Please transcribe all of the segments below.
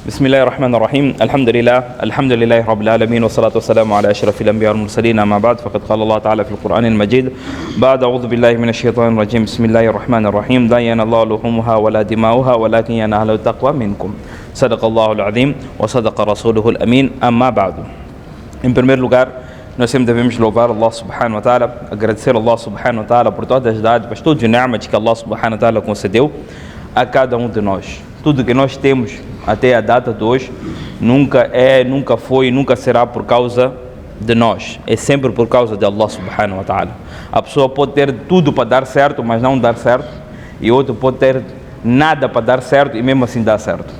بسم الله الرحمن الرحيم الحمد لله رب العالمين والصلاة والسلام على أشرف الأنبياء والمرسلين. أما بعد فقد قال الله تعالى في القرآن المجيد بعد أعوذ بالله من الشيطان الرجيم بسم الله الرحمن الرحيم لا ينال الله لحومها ولا دماؤها ولكن ينال التقوى منكم صدق الله العظيم وصدق رسوله الأمين. أما بعد, em primeiro lugar, nós sempre devemos louvar Allah subhanahu wa ta'ala, agradecer Allah subhanahu wa ta'ala por todas as dádivas, todos os ni'mas que Allah subhanahu wa ta'ala concedeu a cada um de nós. Tudo que nós temos até a data de hoje nunca foi e nunca será por causa de nós, é sempre por causa de Allah subhanahu wa ta'ala. A pessoa pode ter tudo para dar certo, mas não dar certo, e outro pode ter nada para dar certo e mesmo assim dar certo.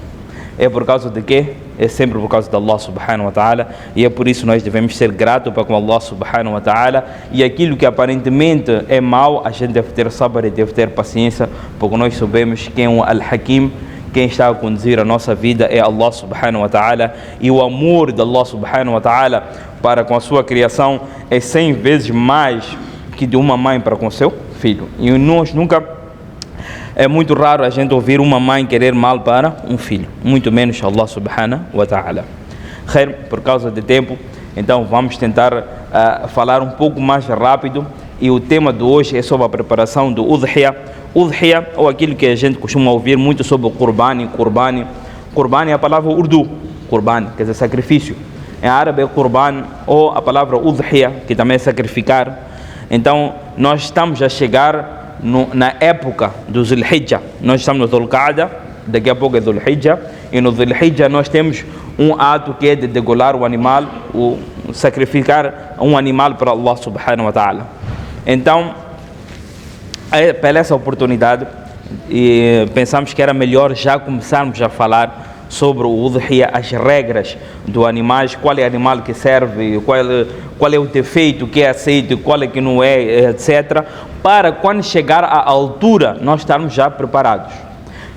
É por causa de quê? É sempre por causa de Allah subhanahu wa ta'ala, e é por isso nós devemos ser gratos para com Allah subhanahu wa ta'ala, e aquilo que aparentemente é mau, a gente deve ter sabor e deve ter paciência, porque nós sabemos quem é o Al-Hakim, quem está a conduzir a nossa vida é Allah subhanahu wa ta'ala, e o amor de Allah subhanahu wa ta'ala para com a sua criação é 100 vezes mais que de uma mãe para com seu filho. E nós é muito raro a gente ouvir uma mãe querer mal para um filho, muito menos Allah subhanahu wa ta'ala. Por causa de tempo, então vamos tentar falar um pouco mais rápido, e o tema de hoje é sobre a preparação do Udhiya. Udhiya, ou aquilo que a gente costuma ouvir muito sobre o Qurbani. Qurbani é a palavra urdu, Qurbani, quer dizer sacrifício. Em árabe é Qurban, ou a palavra Udhiya, que também é sacrificar. Então, nós estamos a chegar na época do Zulhijjah. Nós estamos no Dhul-Qa'dah, daqui a pouco é Dhul-Hijjah, e no Dhul-Hijjah nós temos um ato que é de degolar o animal, sacrificar um animal para Allah subhanahu wa ta'ala. Então, pela essa oportunidade, pensamos que era melhor já começarmos a falar sobre o Udhiya, as regras do animal, qual é o animal que serve, qual é o defeito que é aceito, qual é que não é, etc. Para quando chegar à altura, nós estarmos já preparados.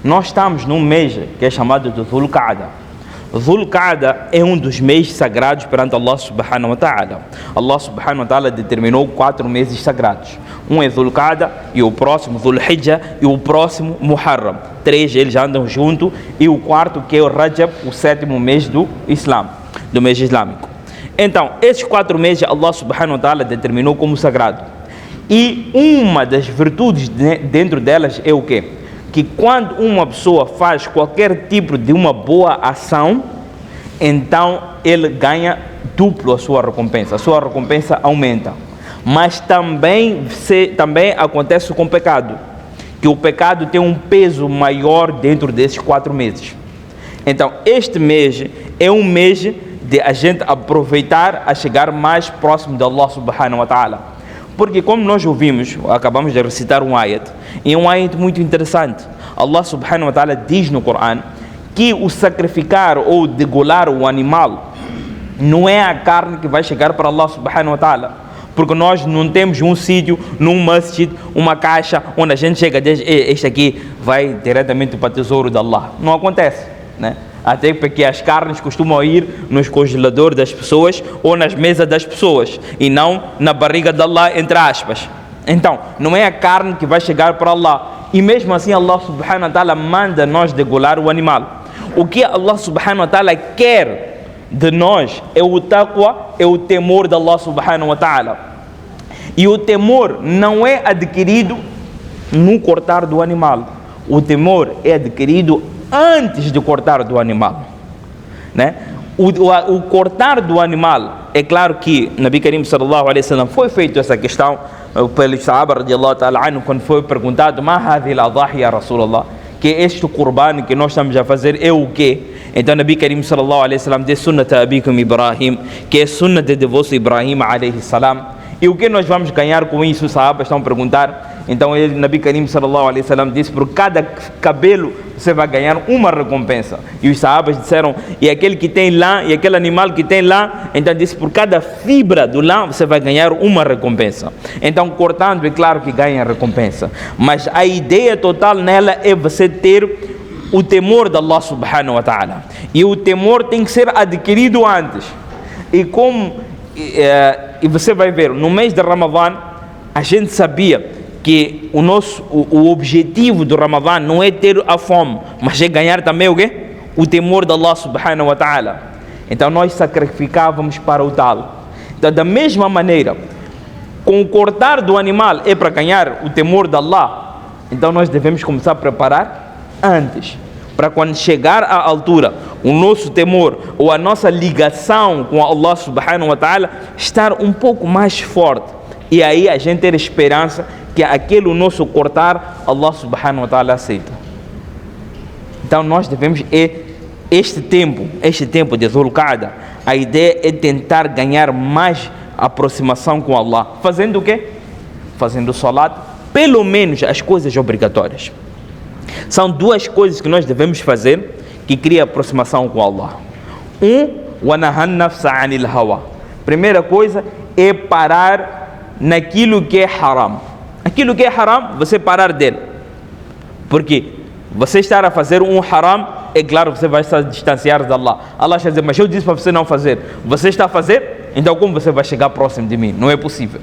Nós estamos num mês que é chamado de Dhul-Qa'dah. Dhul-Qa'dah é um dos meses sagrados perante Allah subhanahu wa ta'ala. Allah subhanahu wa ta'ala determinou 4 meses sagrados. Um é Dhul-Qa'dah, e o próximo Dhul-Hijjah, e o próximo Muharram. 3 eles andam juntos, e o quarto que é o Rajab, o 7º mês do Islã, do mês islâmico. Então, esses 4 meses Allah subhanahu wa ta'ala determinou como sagrado. E uma das virtudes dentro delas é o quê? Que quando uma pessoa faz qualquer tipo de uma boa ação, então ele ganha duplo a sua recompensa aumenta. Mas também acontece com o pecado, que o pecado tem um peso maior dentro desses 4 meses. Então este mês é um mês de a gente aproveitar a chegar mais próximo de Allah subhanahu wa ta'ala. Porque como nós ouvimos, acabamos de recitar um ayat, e é um ayat muito interessante. Allah subhanahu wa ta'ala diz no Corão que o sacrificar ou degolar o animal não é a carne que vai chegar para Allah subhanahu wa ta'ala. Porque nós não temos um sítio, num masjid, uma caixa, onde a gente chega e diz, este aqui vai diretamente para o tesouro de Allah. Não acontece, né? Até porque as carnes costumam ir nos congeladores das pessoas ou nas mesas das pessoas, e não na barriga de Allah, entre aspas. Então, não é a carne que vai chegar para Allah. E mesmo assim Allah subhanahu wa ta'ala manda nós degolar o animal. O que Allah subhanahu wa ta'ala quer de nós é o taqwa, é o temor de Allah subhanahu wa ta'ala. E o temor não é adquirido no cortar do animal. O temor é adquirido antes de cortar do animal, né? O cortar do animal, é claro que Nabi Karim sallallahu alaihi wasallam foi feito essa questão pelo Sahaba radiallahu ta'ala anhu, quando foi perguntado ma hadhihi al-adhahi ya Rasulullah, que este Qurban que nós estamos a fazer é o quê? Então Nabi Karim sallallahu alaihi wasallam disse sunnata abikum Ibrahim, que é sunna de vosso Ibrahim alaihi salam. E o que nós vamos ganhar com isso? Os sahabas estão a perguntar. Então Nabi Karim sallallahu alaihi wasallam disse, por cada cabelo você vai ganhar uma recompensa. E os sahabas disseram, e aquele que tem lá, e aquele animal que tem lá, então disse, por cada fibra do lã você vai ganhar uma recompensa. Então cortando, é claro que ganha recompensa, mas a ideia total nela é você ter o temor de Allah subhanahu wa ta'ala. E o temor tem que ser adquirido antes. E você vai ver, no mês de Ramadã, a gente sabia que o objetivo do Ramadã não é ter a fome, mas é ganhar também o quê? o temor de Allah subhanahu wa ta'ala. Então nós sacrificávamos para o tal. Então da mesma maneira, com o cortar do animal é para ganhar o temor de Allah, então nós devemos começar a preparar antes, para quando chegar à altura, o nosso temor ou a nossa ligação com Allah subhanahu wa ta'ala estar um pouco mais forte. E aí a gente ter esperança que aquele nosso cortar, Allah subhanahu wa ta'ala aceita. Então nós devemos, este tempo de Dhul-Qa'dah, a ideia é tentar ganhar mais aproximação com Allah. Fazendo o quê? Fazendo salat, pelo menos as coisas obrigatórias. São duas coisas que nós devemos fazer que cria aproximação com Allah. وَنَهَا النَّفْسَ عَنِ الْهَوَى. Primeira coisa é parar naquilo que é haram. Aquilo que é haram, você parar dele. Porque você estar a fazer um haram, é claro que você vai se distanciar de Allah. Allah está a dizer, mas eu disse para você não fazer. Você está a fazer, então como você vai chegar próximo de mim? Não é possível.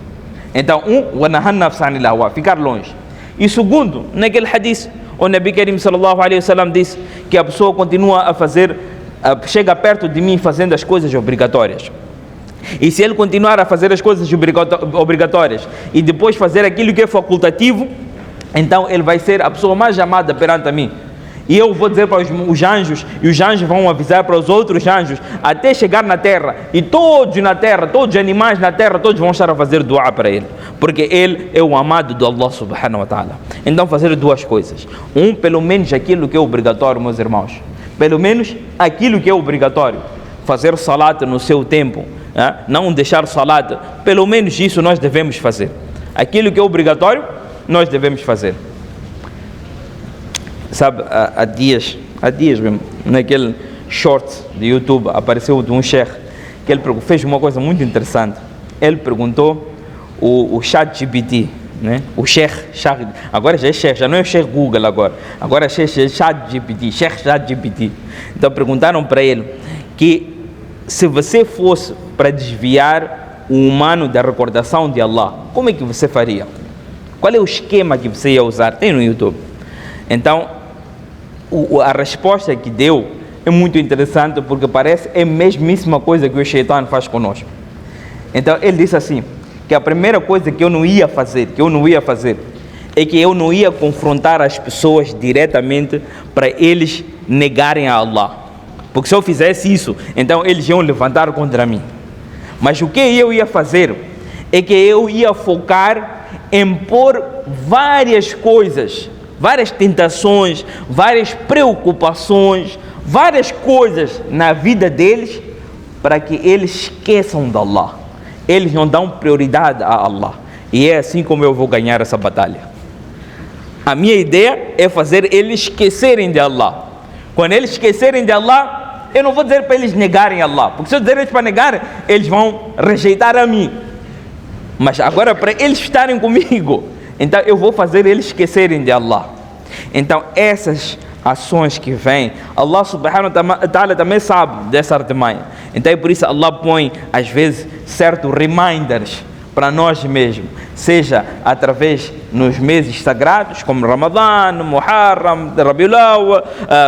Então, وَنَهَا النَّفْسَ عَنِ الْهَوَى, ficar longe. E segundo, naquele hadith, o Nabi Karim sallallahu alaihi wasallam disse que a pessoa continua a fazer, chega perto de mim fazendo as coisas obrigatórias. E se ele continuar a fazer as coisas obrigatórias e depois fazer aquilo que é facultativo, então ele vai ser a pessoa mais amada perante a mim. E eu vou dizer para os anjos, e os anjos vão avisar para os outros anjos, até chegar na terra, e todos na terra, todos os animais na terra, todos vão estar a fazer dua para ele, porque ele é o amado de Allah subhanahu wa ta'ala. Então fazer duas coisas. Pelo menos aquilo que é obrigatório, meus irmãos. Pelo menos aquilo que é obrigatório. Fazer salat no seu tempo, não deixar salat, pelo menos isso nós devemos fazer. Aquilo que é obrigatório, nós devemos fazer. Sabe, há dias mesmo, naquele short de YouTube, apareceu de um sheikh, que ele fez uma coisa muito interessante. Ele perguntou o ChatGPT, né? O sheikh, agora já é sheikh, já não é o sheikh Google agora é ChatGPT, sheikh ChatGPT. Então perguntaram para ele que se você fosse para desviar o humano da recordação de Allah, como é que você faria? Qual é o esquema que você ia usar? Tem no YouTube. Então, a resposta que deu é muito interessante, porque parece a mesmíssima coisa que o Shaitan faz conosco. Então ele disse assim, que a primeira coisa que eu não ia fazer, é que eu não ia confrontar as pessoas diretamente para eles negarem a Allah. Porque se eu fizesse isso, então eles iam levantar contra mim. Mas o que eu ia fazer é que eu ia focar em pôr várias coisas, várias tentações, várias preocupações, várias coisas na vida deles, para que eles esqueçam de Allah. Eles não dão prioridade a Allah. E é assim como eu vou ganhar essa batalha. A minha ideia é fazer eles esquecerem de Allah. Quando eles esquecerem de Allah, eu não vou dizer para eles negarem Allah, porque se eu dizer eles para negar, eles vão rejeitar a mim. Mas agora para eles estarem comigo, então eu vou fazer eles esquecerem de Allah. Então essas ações que vêm, Allah subhanahu wa ta'ala também sabe dessa artimanha. Então é por isso Allah põe às vezes certos reminders para nós mesmos, seja através nos meses sagrados, como Ramadã, Muharram, Rabiul Awwal,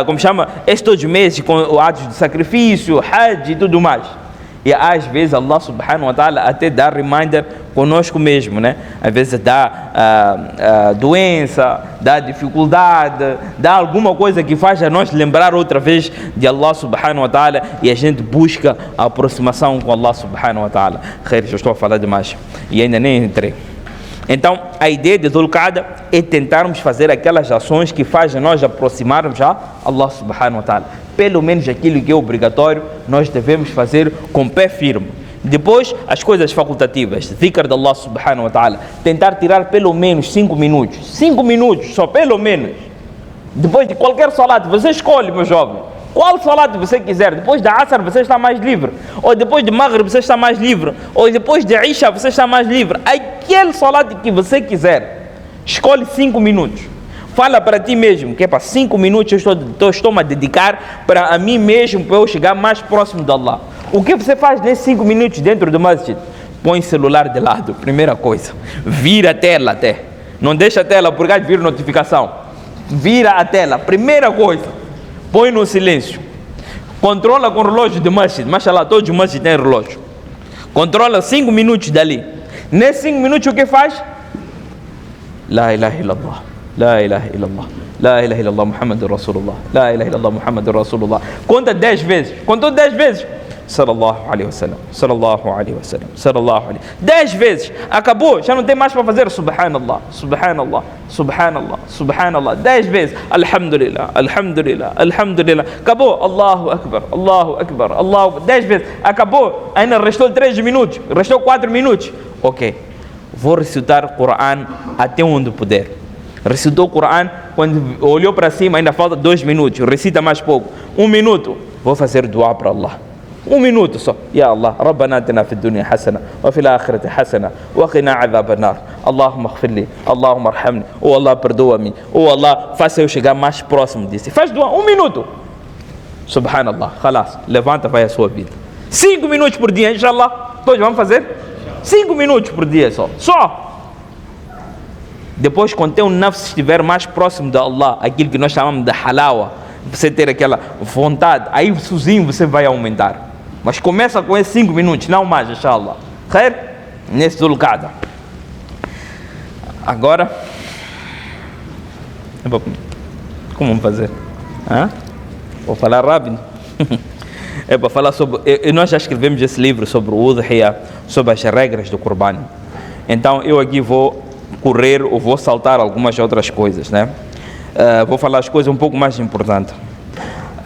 como chama, estes meses com atos de sacrifício, Hajj e tudo mais. E às vezes Allah subhanahu wa ta'ala até dá reminder conosco mesmo, né? Às vezes dá doença, dá dificuldade, dá alguma coisa que faz a nós lembrar outra vez de Allah subhanahu wa ta'ala, e a gente busca a aproximação com Allah subhanahu wa ta'ala. Eu estou a falar demais e ainda nem entrei. Então a ideia de Dhul-Qa'dah é tentarmos fazer aquelas ações que fazem nós aproximarmos a Allah subhanahu wa ta'ala. Pelo menos aquilo que é obrigatório, nós devemos fazer com pé firme. Depois, as coisas facultativas, dhikr de Allah subhanahu wa ta'ala, tentar tirar pelo menos 5 minutos. 5 minutos, só pelo menos. Depois de qualquer salat, você escolhe, meu jovem. Qual salat você quiser. Depois da Asr você está mais livre. Ou depois de Maghrib você está mais livre. Ou depois de Isha você está mais livre. Aquele salat que você quiser. Escolhe 5 minutos. Fala para ti mesmo que é para 5 minutos eu estou-me a dedicar para a mim mesmo, para eu chegar mais próximo de Allah. O que você faz nesses 5 minutos dentro do masjid? Põe o celular de lado, primeira coisa. Vira a tela até. Não deixa a tela porque vir notificação. Vira a tela, primeira coisa. Põe no silêncio. Controla com relógio de masjid. Mashallah, todos os masjid têm relógio. Controla 5 minutos dali. Nesses 5 minutos o que faz? La ilaha illallah. La ilaha illallah. La ilaha illallah Muhammadur Rasulullah. La ilaha illallah Muhammadur Rasulullah. Conta 10 vezes. Contou 10 vezes. Sallallahu alaihi wasallam. Sallallahu alaihi wasallam. Sallallahu alaihi. 10 vezes. Acabou. Já não tem mais para fazer. Subhanallah. Subhanallah. Subhanallah. Subhanallah. 10 vezes. Alhamdulillah. Alhamdulillah. Alhamdulillah. Acabou. Allahu Akbar. Allahu Akbar. Allahu. 10 vezes. Acabou. Ainda restou 3 minutos. Restou 4 minutos. Ok. Vou recitar o Coran até onde puder. Recitou o Coran, quando olhou para cima ainda falta 2 minutos, recita mais pouco, 1 minuto, vou fazer dua para Allah, 1 minuto só. Ya Allah, Rabbana atina fid dunya hasana, wa fil akhirati hasana, wa qina adhaban nar. Allahumma ighfirli, Allahumma arhamni, oh Allah perdoa-me, oh Allah faça eu chegar mais próximo disso. Faz dua, 1 minuto. Subhanallah, khalas, levanta, vai a sua vida. 5 minutos por dia, inshallah, todos vamos fazer? 5 minutos por dia só. Depois, quando o nafs estiver mais próximo de Allah, aquilo que nós chamamos de halawa, você ter aquela vontade, aí sozinho você vai aumentar. Mas começa com esses 5 minutos, não mais, inshallah. Khair? Nesse Zulqa'da. Agora, como vamos fazer? Vou falar rápido. É para falar sobre... Nós já escrevemos esse livro sobre o Udhiyah, sobre as regras do Qurban. Então, eu aqui vou correr ou vou saltar algumas outras coisas, né? Vou falar as coisas um pouco mais importantes.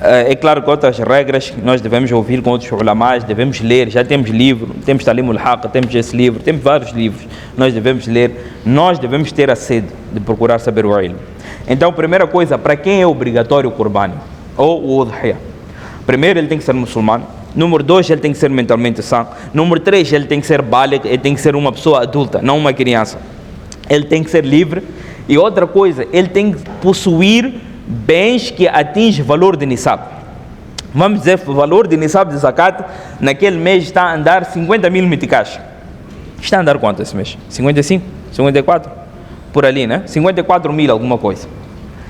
É claro que outras regras nós devemos ouvir com outros ulamás, devemos ler, já temos livro, temos Talimul Haqq, temos esse livro, temos vários livros, nós devemos ler, nós devemos ter a sede de procurar saber o ilm. Então, primeira coisa, para quem é obrigatório o Qurban ou o Udhiyah? Primeiro, ele tem que ser muçulmano. Número 2, ele tem que ser mentalmente são. Número 3, ele tem que ser baligh, ele tem que ser uma pessoa adulta, não uma criança. Ele tem que ser livre. E outra coisa, ele tem que possuir bens que atingem valor de nisab. Vamos dizer, o valor de nisab de zakat, naquele mês está a andar 50 mil miticash. Está a andar quanto esse mês? 55? 54? Por ali, né? 54 mil alguma coisa.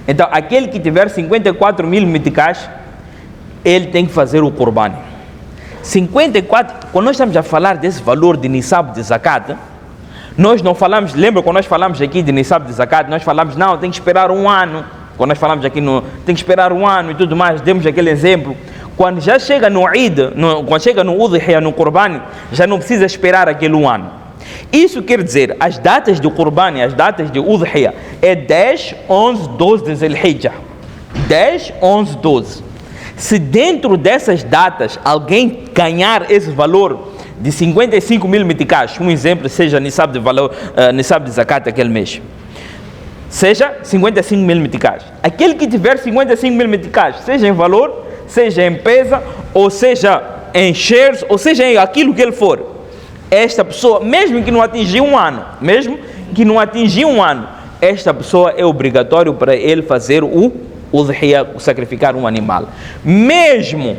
Então, aquele que tiver 54 mil miticash, ele tem que fazer o Qurban. 54, quando nós estamos a falar desse valor de nisab de zakat, nós não falamos, lembra quando nós falamos aqui de nisab de zakat, nós falamos, não, tem que esperar 1 ano. Quando nós falamos aqui, tem que esperar 1 ano e tudo mais, demos aquele exemplo. Quando já chega no Eid, quando chega no Udhiyah, no Qurban, já não precisa esperar aquele 1 ano. Isso quer dizer, as datas do Qurban, as datas de Udhiyah, é 10, 11, 12 de Zil-Hijjah. 10, 11, 12. Se dentro dessas datas alguém ganhar esse valor de 55 mil miticash, um exemplo, seja nisab de valor, nisab de zakat aquele mês, seja 55 mil miticash. Aquele que tiver 55 mil miticash, seja em valor, seja em pesa, ou seja em shares, ou seja em aquilo que ele for, esta pessoa, mesmo que não atingiu 1 ano, esta pessoa é obrigatório para ele fazer o Udhiyah, sacrificar um animal. Mesmo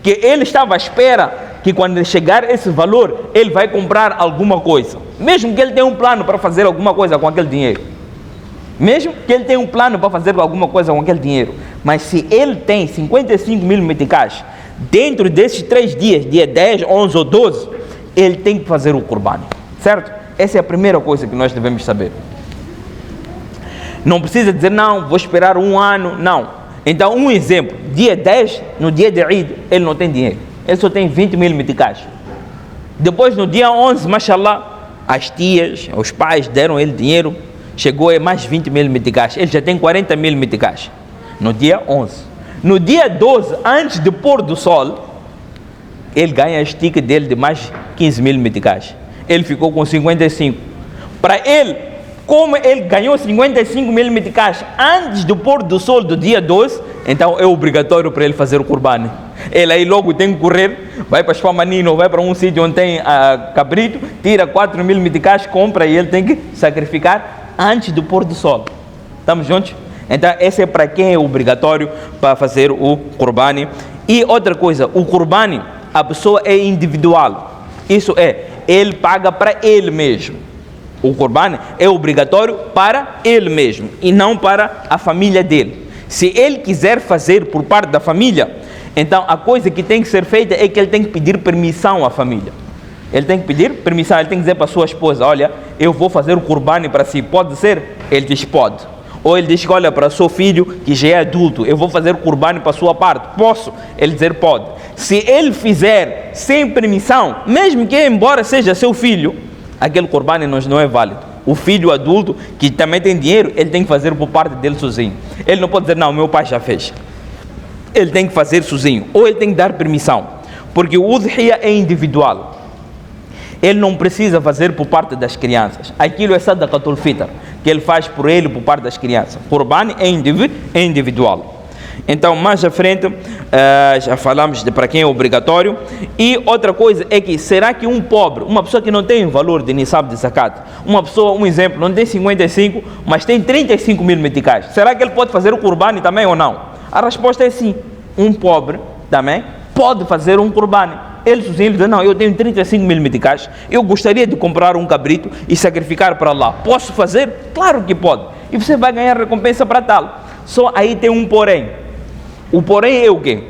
que ele estava à espera que quando chegar esse valor, ele vai comprar alguma coisa. Mesmo que ele tenha um plano para fazer alguma coisa com aquele dinheiro. Mas se ele tem 55 mil miticash, dentro desses 3 dias, dia 10, 11 ou 12, ele tem que fazer o Qurban. Certo? Essa é a primeira coisa que nós devemos saber. Não precisa dizer, não, vou esperar 1 ano, não. Então, um exemplo, dia 10, no dia de Eid, ele não tem dinheiro. Ele só tem 20 mil miticash. Depois, no dia 11, mashallah, as tias, os pais deram ele dinheiro, chegou a mais 20 mil miticash. Ele já tem 40 mil miticash. No dia 11. No dia 12, antes de pôr do sol, ele ganha a estica dele de mais 15 mil miticash. Ele ficou com 55. Para ele, como ele ganhou 55 mil miticash antes do pôr do sol do dia 12, então é obrigatório para ele fazer o Qurban. Ele aí logo tem que correr, vai para Esfamanino, vai para um sítio onde tem cabrito, tira 4 mil miticash, compra e ele tem que sacrificar antes do pôr do sol. Estamos juntos? Então esse é para quem é obrigatório para fazer o Qurban. E outra coisa, o Qurban, a pessoa é individual. Isso é, ele paga para ele mesmo. O Qurban é obrigatório para ele mesmo e não para a família dele. Se ele quiser fazer por parte da família, Então a coisa que tem que ser feita é que ele tem que pedir permissão à família. Ele tem que pedir permissão, ele tem que dizer para a sua esposa: olha, eu vou fazer o qurbani para si, pode ser? Ele diz: pode. Ou ele diz: olha, para o seu filho que já é adulto, eu vou fazer o qurbani para a sua parte, posso? Ele dizer: pode. Se ele fizer sem permissão, mesmo que embora seja seu filho, aquele qurbani não é válido. O filho adulto que também tem dinheiro, ele tem que fazer por parte dele sozinho. Ele não pode dizer: não, meu pai já fez. Ele tem que fazer sozinho, ou ele tem que dar permissão, porque o udhiya é individual. Ele não precisa fazer por parte das crianças. Aquilo é sadaqatul fitr, que ele faz por ele, por parte das crianças. Qurbani é individual. Então, mais à frente, já falamos de para quem é obrigatório. E outra coisa é que, será que um pobre, uma pessoa que não tem valor de nisab de zakat, uma pessoa, um exemplo, não tem 55, mas tem 35 mil meticais, será que ele pode fazer o qurbani também ou não? A resposta é sim. Um pobre também pode fazer um qurbani. Ele sozinho diz: não, eu tenho 35 mil meticais, eu gostaria de comprar um cabrito e sacrificar para Allah. Posso fazer? Claro que pode. E você vai ganhar recompensa para tal. Só aí tem um porém. O porém é o quê?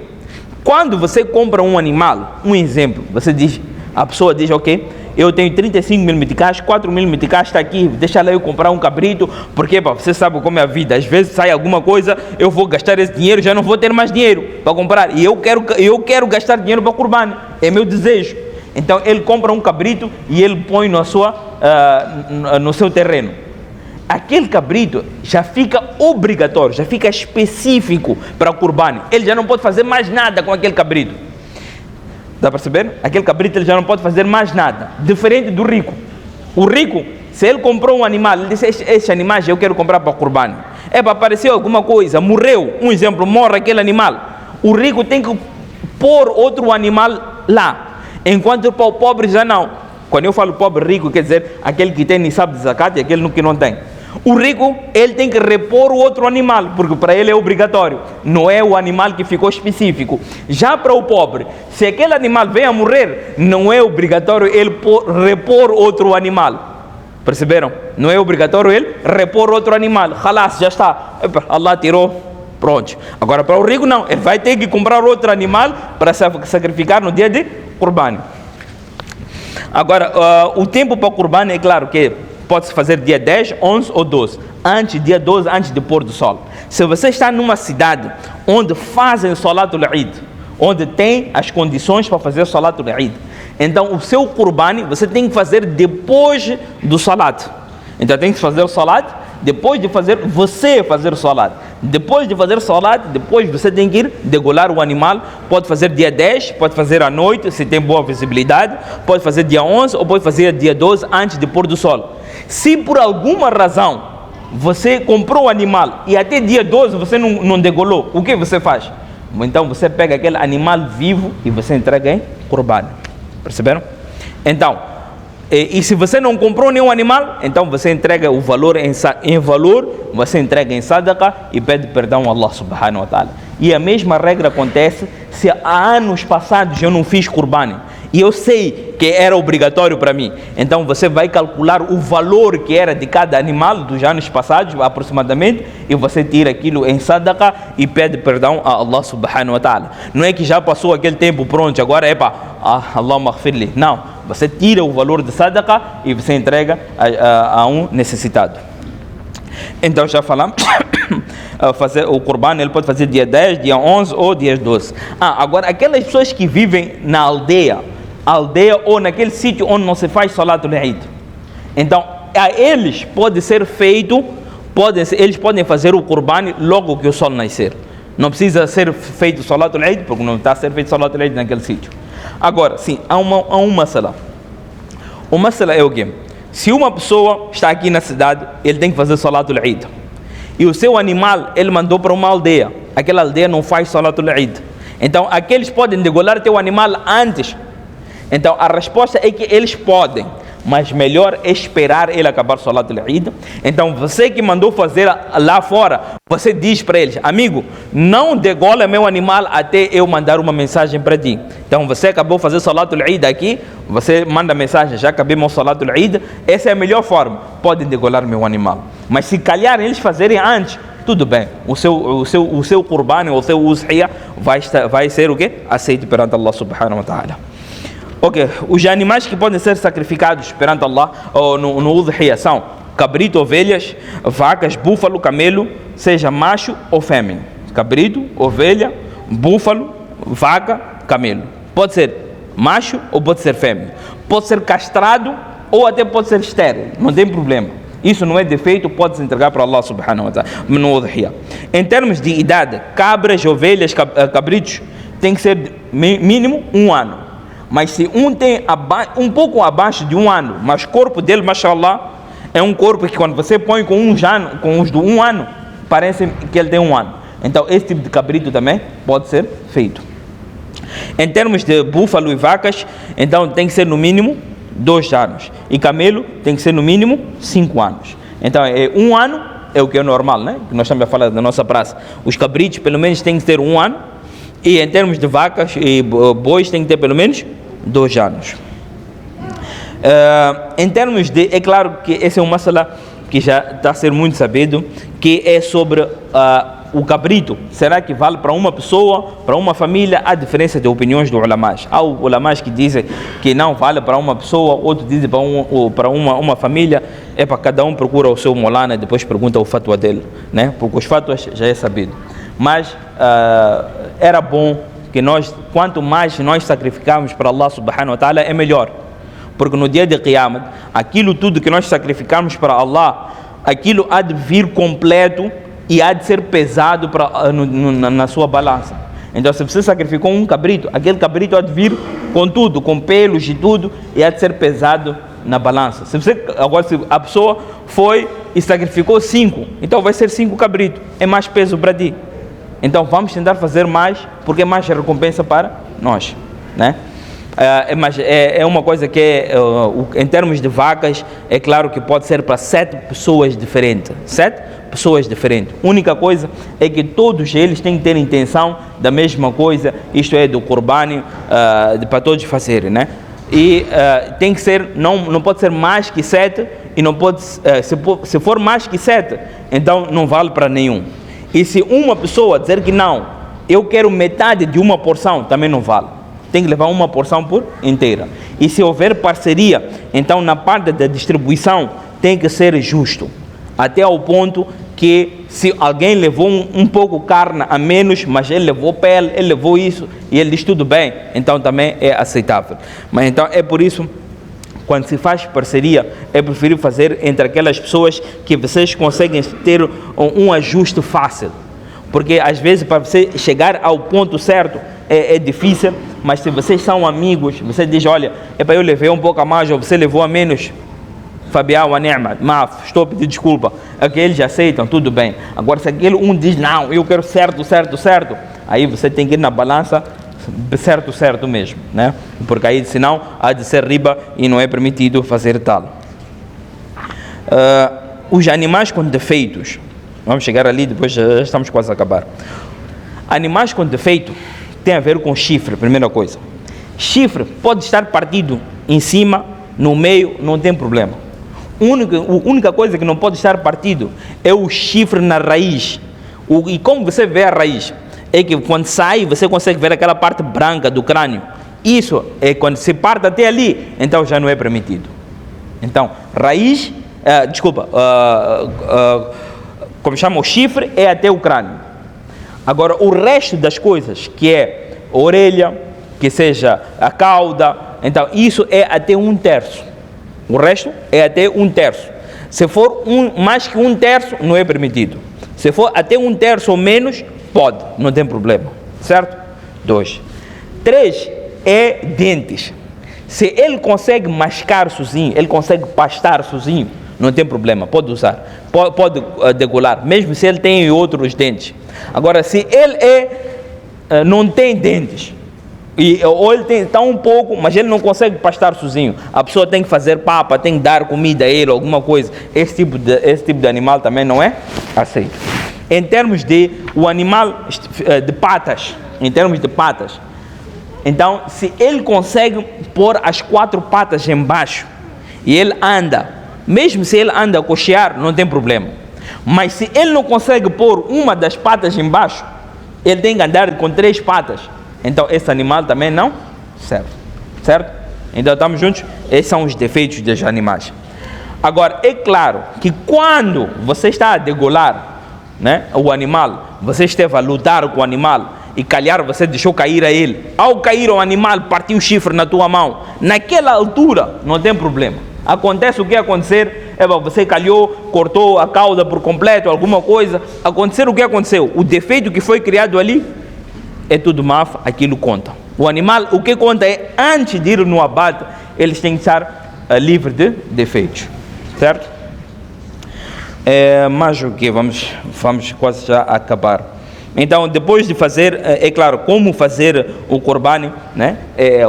Quando você compra um animal, um exemplo, você diz, a pessoa diz: ok, eu tenho 35 mil meticais, 4 mil meticais está aqui, deixa lá eu comprar um cabrito, porque você sabe como é a vida, às vezes sai alguma coisa, eu vou gastar esse dinheiro, já não vou ter mais dinheiro para comprar, e eu quero gastar dinheiro para qurbani, é meu desejo. Então ele compra um cabrito e ele põe no seu terreno. Aquele cabrito já fica obrigatório, já fica específico para o qurbani, ele já não pode fazer mais nada com aquele cabrito. Está a perceber? Aquele cabrito ele já não pode fazer mais nada. Diferente do rico. O rico, se ele comprou um animal, ele disse: este animal eu quero comprar para o qurbani. É para aparecer alguma coisa, morreu, um exemplo, morre aquele animal. O rico tem que pôr outro animal lá. Enquanto para o pobre já não. Quando eu falo pobre rico, quer dizer aquele que tem nisab de zakat e aquele que não tem. O rico, ele tem que repor o outro animal, porque para ele é obrigatório, não é o animal que ficou específico. Já para o pobre, se aquele animal vem a morrer, não é obrigatório ele repor outro animal. Perceberam? Não é obrigatório ele repor outro animal. Halas, já está. Allah tirou, pronto. Agora para o rico não, ele vai ter que comprar outro animal para sacrificar no dia de qurbani. Agora, o tempo para o qurbani é claro que pode-se fazer dia 10, 11 ou 12. Dia 12, antes do pôr do sol. Se você está numa cidade onde fazem Salatul Eid, onde tem as condições para fazer Salatul Eid, então o seu qurbani você tem que fazer depois do Salat. Então tem que fazer o Salat, depois de fazer o Salat. Depois de fazer o Salat, depois você tem que ir degolar o animal. Pode fazer dia 10, pode fazer à noite, se tem boa visibilidade. Pode fazer dia 11 ou pode fazer dia 12 antes de pôr do sol. Se por alguma razão você comprou o animal e até dia 12 você não degolou, o que você faz? Então você pega aquele animal vivo e você entrega em qurbani. Perceberam? Então, e se você não comprou nenhum animal, então você entrega o valor em valor, você entrega em sadaqa e pede perdão a Allah subhanahu wa ta'ala. E a mesma regra acontece se há anos passados eu não fiz qurbani e eu sei que era obrigatório para mim, então você vai calcular o valor que era de cada animal dos anos passados aproximadamente e você tira aquilo em sadaqa e pede perdão a Allah subhanahu wa ta'ala. Não é que já passou aquele tempo, pronto, agora é para Allah maghfirli. Não, você tira o valor de sadaqa e você entrega a um necessitado. Então já falamos, fazer o qurbani ele pode fazer dia 10, dia 11 ou dia 12. Agora aquelas pessoas que vivem na aldeia ou naquele sítio onde não se faz Salatul Eid, então a eles pode ser feito, eles podem fazer o qurbani logo que o sol nascer. Não precisa ser feito Salatul Eid, porque não está a ser feito Salatul Eid naquele sítio. Agora, sim, há um masala. O masala é o quê? Se uma pessoa está aqui na cidade, ele tem que fazer Salatul Eid. E o seu animal, ele mandou para uma aldeia. Aquela aldeia não faz Salatul Eid. Então, aqueles podem degolar teu animal antes. Então, a resposta é que eles podem. Mas melhor é esperar ele acabar Salatul Eid. Então, você que mandou fazer lá fora, você diz para eles: amigo, não degola meu animal até eu mandar uma mensagem para ti. Então, você acabou de fazer Salatul Eid aqui, você manda mensagem: já acabei meu Salatul Eid. Essa é a melhor forma. Podem degolar meu animal. Mas se calhar eles fazerem antes, tudo bem. O seu qurbani, o seu uzhiya vai ser o quê? Aceito perante Allah subhanahu wa ta'ala. Ok, os animais que podem ser sacrificados perante Allah ou no udhiya são cabrito, ovelhas, vacas, búfalo, camelo, seja macho ou fêmea. Cabrito, ovelha, búfalo, vaca, camelo. Pode ser macho ou pode ser fêmea. Pode ser castrado ou até pode ser estéril, não tem problema. Isso não é defeito, pode se entregar para Allah subhanahu wa ta'ala no udhiya. Em termos de idade, cabras, ovelhas, cabritos, tem que ser mínimo 1 ano. Mas se um tem um pouco abaixo de 1 ano, mas o corpo dele, mashallah, é um corpo que quando você põe com os de 1 ano, parece que ele tem 1 ano. Então esse tipo de cabrito também pode ser feito. Em termos de búfalo e vacas, então tem que ser no mínimo 2 anos. E camelo tem que ser no mínimo 5 anos. Então 1 ano é o que é normal, né? Que nós estamos a falar da nossa praça. Os cabritos pelo menos têm que ter 1 ano. E em termos de vacas e bois tem que ter pelo menos 2 anos. Em termos de, é claro que esse é uma masala que já está a ser muito sabido, que é sobre o cabrito. Será que vale para uma pessoa, para uma família? Há diferença de opiniões dos ulamás. Há ulamás que dizem que não vale para uma pessoa, outros dizem para uma família. É para cada um procura o seu molana e depois pergunta o fatwa dele, né? Porque os fatwas já é sabido. Mas era bom que quanto mais nós sacrificarmos para Allah subhanahu wa ta'ala, é melhor. Porque no dia de Qiyamah, aquilo tudo que nós sacrificamos para Allah, aquilo há de vir completo e há de ser pesado na sua balança. Então se você sacrificou um cabrito, aquele cabrito há de vir com tudo, com pelos e tudo, e há de ser pesado na balança. Se a pessoa foi e sacrificou 5, então vai ser 5 cabritos, é mais peso para ti. Então vamos tentar fazer mais, porque é mais recompensa para nós, né? É uma coisa que em termos de vacas, é claro que pode ser para 7 pessoas diferentes. 7 pessoas diferentes. Única coisa é que todos eles têm que ter intenção da mesma coisa, isto é, do qurbani, para todos fazerem, né? E tem que ser, não pode ser mais que 7, e não pode, se for mais que 7, então não vale para nenhum. E se uma pessoa dizer que não, eu quero metade de uma porção, também não vale. Tem que levar uma porção por inteira. E se houver parceria, então na parte da distribuição tem que ser justo. Até ao ponto que se alguém levou um pouco carne a menos, mas ele levou pele, ele levou isso, e ele diz tudo bem, então também é aceitável. Mas então é por isso, quando se faz parceria, é preferível fazer entre aquelas pessoas que vocês conseguem ter um ajuste fácil. Porque às vezes para você chegar ao ponto certo é difícil, mas se vocês são amigos, você diz, olha, eu levei um pouco a mais, ou você levou a menos, Fabião, a Ni'mat, estou a pedir desculpa, é que eles aceitam, tudo bem. Agora se aquele diz, não, eu quero certo, aí você tem que ir na balança, certo mesmo, né? Porque aí senão há de ser riba e não é permitido fazer tal. Os animais com defeitos, vamos chegar ali, depois já estamos quase a acabar. Animais com defeito tem a ver com chifre, primeira coisa. Chifre pode estar partido em cima, no meio, não tem problema. A única coisa que não pode estar partido é o chifre na raiz. E como você vê a raiz? É que quando sai, você consegue ver aquela parte branca do crânio. Isso é quando se parte até ali, então já não é permitido. Então, raiz, como chama o chifre, é até o crânio. Agora, o resto das coisas, que é a orelha, que seja a cauda, então isso é até 1/3. O resto é até 1/3. Se for mais que 1/3, não é permitido. Se for até 1/3 ou menos, pode, não tem problema, certo? 2. 3 é dentes. Se ele consegue mascar sozinho, ele consegue pastar sozinho, não tem problema, pode usar, pode degolar, mesmo se ele tem outros dentes. Agora, se ele não tem dentes, ou ele está um pouco, mas ele não consegue pastar sozinho, a pessoa tem que fazer papa, tem que dar comida a ele, alguma coisa, esse tipo de animal também não é aceito. Em termos de o animal de patas, então se ele consegue pôr as 4 patas embaixo e ele anda, mesmo se ele anda a cochear, não tem problema. Mas se ele não consegue pôr uma das patas embaixo, ele tem que andar com 3 patas. Então esse animal também não serve. Certo? Então estamos juntos? Esses são os defeitos dos animais. Agora, é claro que quando você está a degolar, né, o animal, você esteve a lutar com o animal e calhar você deixou cair a ele. Ao cair o animal, partiu o chifre na tua mão. Naquela altura, não tem problema. Acontece o que acontecer, você calhou, cortou a cauda por completo, alguma coisa. Acontecer o que aconteceu, o defeito que foi criado ali, é tudo maf, aquilo conta. O animal, o que conta é, antes de ir no abate, eles têm que estar livres de defeitos. Certo? Mas o que? Vamos quase já acabar. Então, depois de fazer, é claro, como fazer o Qurbani, né?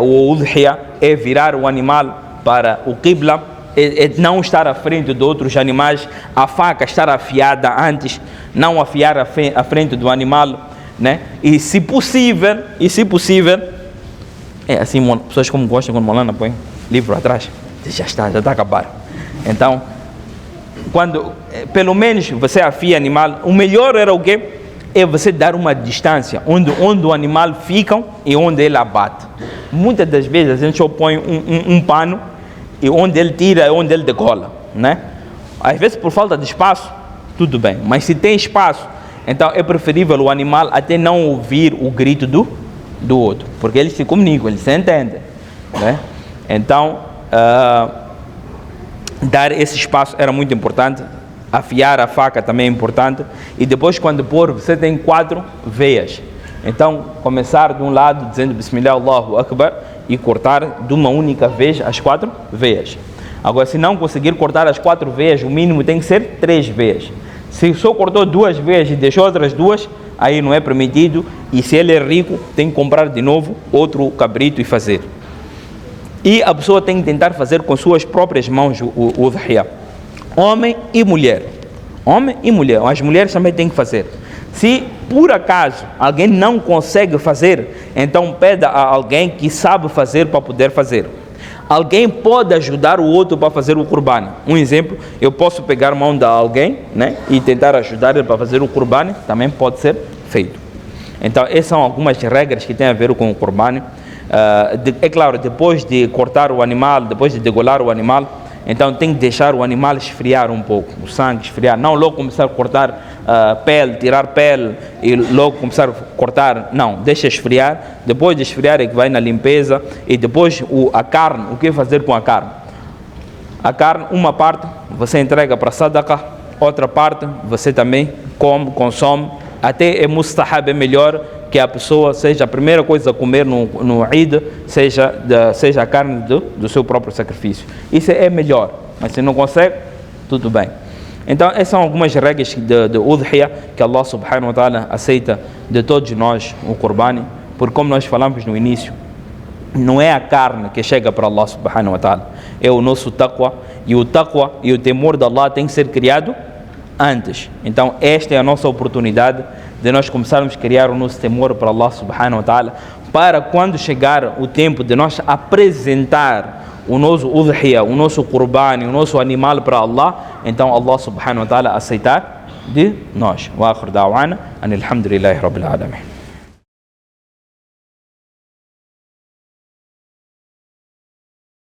O Udhiya é virar o animal para o Qibla, é não estar à frente de outros animais, a faca estar afiada antes, não afiar à frente do animal, né? E se possível, assim, pessoas como gostam quando Molana põe livro atrás, já está a acabar. Então, quando pelo menos você afia animal, o melhor era o quê? É você dar uma distância onde o animal fica e onde ele abate. Muitas das vezes a gente só põe um pano e onde ele tira é onde ele degola, né? Às vezes por falta de espaço, tudo bem, mas se tem espaço, então é preferível o animal até não ouvir o grito do outro, porque eles se comunicam, eles se entendem, né? Então, dar esse espaço era muito importante. Afiar a faca também é importante. E depois, quando pôr, você tem 4 veias. Então, começar de um lado dizendo Bismillah, Allahu Akbar, e cortar de uma única vez as 4 veias. Agora, se não conseguir cortar as 4 veias, o mínimo tem que ser 3 veias. Se só cortou 2 veias e deixou outras 2, aí não é permitido. E se ele é rico, tem que comprar de novo outro cabrito e fazer. E a pessoa tem que tentar fazer com suas próprias mãos o Udhiya. Homem e mulher. Homem e mulher. As mulheres também têm que fazer. Se por acaso alguém não consegue fazer, então pede a alguém que sabe fazer para poder fazer. Alguém pode ajudar o outro para fazer o Qurbani. Um exemplo, eu posso pegar a mão de alguém, né, e tentar ajudar ele para fazer o Qurbani, também pode ser feito. Então essas são algumas regras que têm a ver com o Qurbani. É claro, depois de cortar o animal, depois de degolar o animal, então tem que deixar o animal esfriar um pouco, o sangue esfriar, não logo começar a cortar pele, tirar pele e logo começar a cortar, não, deixa esfriar. Depois de esfriar é que vai na limpeza. E depois a carne, o que fazer com a carne? A carne, uma parte você entrega para Sadaqa, outra parte você também come, consome. Até é mustahab, é melhor que a pessoa seja a primeira coisa a comer no Eid, seja a carne do seu próprio sacrifício. Isso é melhor, mas se não consegue, tudo bem. Então essas são algumas regras de Udhiya que Allah subhanahu wa ta'ala aceita de todos nós, o Qurbani, porque como nós falamos no início, não é a carne que chega para Allah subhanahu wa ta'ala, é o nosso taqwa, e o taqwa e o temor de Allah tem que ser criado antes. Então esta é a nossa oportunidade de nós começarmos a criar o nosso temor para Allah subhanahu wa ta'ala, para quando chegar o tempo de nós apresentar o nosso Udhiya, o nosso Qurbani, o nosso animal para Allah, então Allah subhanahu wa ta'ala aceitar de nós. Wa akhir da'wana anil hamdulillahi rabbil alamin.